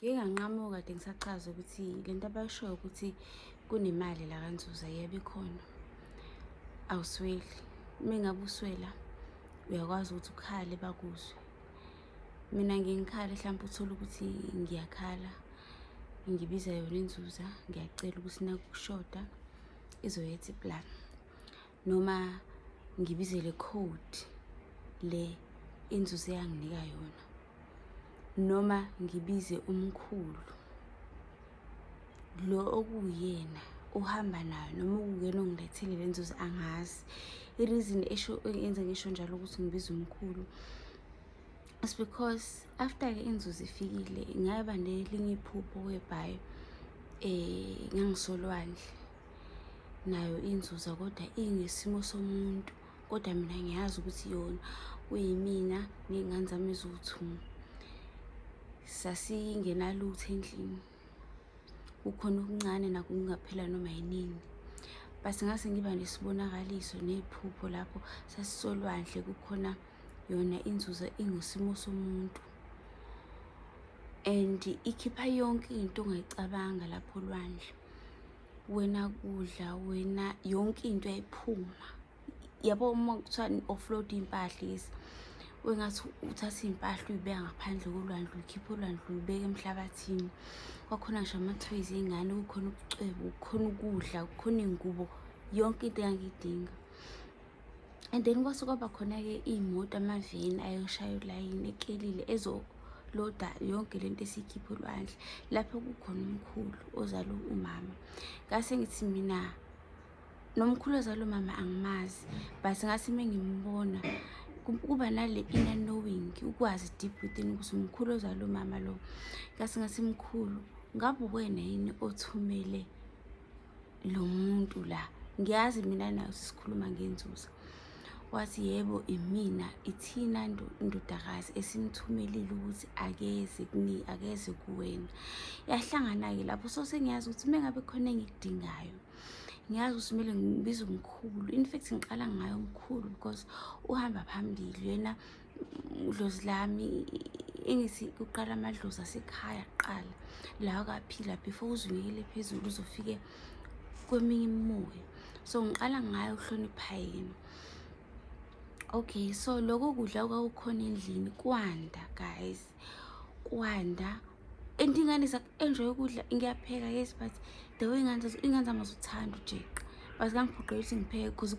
Ngike nganqamuka kade ngisachaza ukuthi le nto abayishoyo ukuthi kunemali la kaNzuza, yebo ikhona. Awusweli, uma ngabe uswela uyakwazi ukuthi ukhale bakuzwe. Mina ngike ngikhale, hlampe uthole ukuthi ngiyakhala, ngibiza yona iNzuza, ngiyacela ukuthi nakushoda izoyetha iplani, noma ngibize le code le iNzuza eyanginika yona, noma ngibize umkhulu lo okuwuyena uhamba nayo, noma okuwuyena ongilethele le Nzuza angazi. I-reason eyenza ngisho njalo ukuthi ngibize umkhulu is because after-ke iNzuza ifikile ngaba nelinye iphupho whereby ngangisolwandle nayo iNzuza, kodwa ingesimo somuntu, kodwa mina ngiyazi ukuthi yona kuyimina ney'ngane zami eziwu-2. Sasingenalutho endlini, kukhona okuncane nakho kungaphela noma yinini. Bese ngase ngiba nesibonakaliso nephupho lapho sasisolwandle, kukhona yona iNzuza ingesimo somuntu and ikhipha yonke into ongayicabanga lapho olwandle. Wena kudla, wena yonke into yayiphuma. Yabo uma kuthiwa ni-offload iy'mpahla lezi, wengathi uthatha iy'mpahla uy'beka ngaphandle kolwandle, uyikhipha olwandle uyibeka emhlabathini. Kwakhona ngisho ama-toys ey'ngane, kukhona ubucwebe, kukhona ukudla, kukhona iy'ngubo, yonke into engangiyidinga. And then kwase kwaba khona-ke iy'moto, amaveni ayoshaye ulayini ekelile ezoloda yonke lento esiyikhipha olwandle, lapho kukhona umkhulu ozala umama. Ngase ngithi mina nomkhulu ozala umama angimazi, but ngase uma ngimbona kuba nale inner knowing, ukwazi deep within ukuthi umkhulu ozala umama lo. Ngase ngathi mkhulu, ngabe uwena yini othumele lo muntu la? Ngiyazi mina nawe sisikhuluma ngeNzuza. Wathi yebo imina, ithina ndodakazi esimthumelile ukuthi akeze kuwena. Yahlangana-ke lapho, so sengiyazi ukuthi uma ngabe khona engikudingayo, ngiyazi ukuthi kumele ngibize umkhulu. In fact ngiqala ngayo umkhulu because uhamba phambili, yena udlozi lami. Engithi kuqala amadlozi asekhaya kuqala la akaphila before uzungekele phezulu uzofike kweminye imimoya. So ngiqala ngayo ukuhlonipha yena. Okay, so loko kudla okwakukhona endlini kwanda, guys, kwanda. And ingane enjoy ukudla, ngiyapheka, yes, but the way ingane zami azithanda ujeqa, but ngangiphoqelekile ukuthi ngipheke because